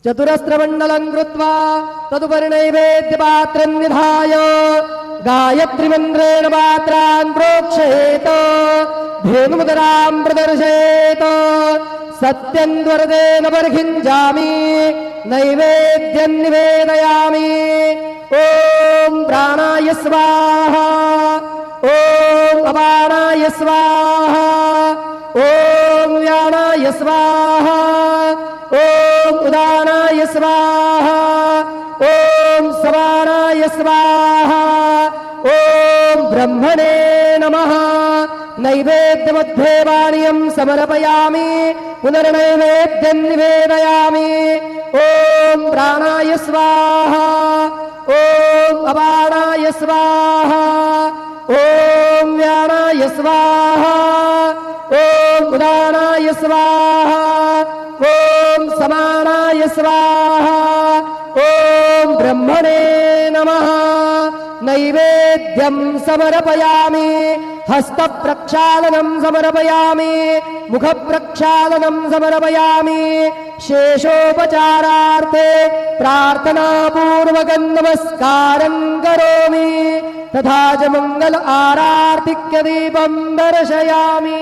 चतुरस्रमण्डलं कृत्वा तदुपरि नैवेद्यपात्रं निधाय गायत्रीमन्त्रेण पात्रान् प्रोक्षयेत धेनुमुदरां प्रदर्शयेत सत्यं वरदेन बर्हिञ्जामि नैवेद्यं निवेदयामि। ॐ प्राणाय स्वाहा ॐ अपानाय स्वाहा ॐ व्यानाय स्वाहा ॐ उदानाय स्वाहा ॐ समानाय स्वाहा ॐ ब्रह्मणे नमः। नैवेद्यमध्ये पानीयं समर्पयामि पुनर्नैवेद्यं निवेदयामि। ॐ प्राणाय स्वाहा ॐ अपानाय स्वाहा ॐ व्यानाय स्वाहा ॐ उदानाय स्वाहा ॐ समानाय स्वाहा ॐ ब्रह्मणे नमः। नैवेद्यं समर्पयामि हस्तप्रक्षालनं समर्पयामि मुखप्रक्षालनं समर्पयामि शेषोपचारार्थे प्रार्थनापूर्वकं नमस्कारं करोमि तथा च मंगल आरार्तिक्य दीपं दर्शयामि।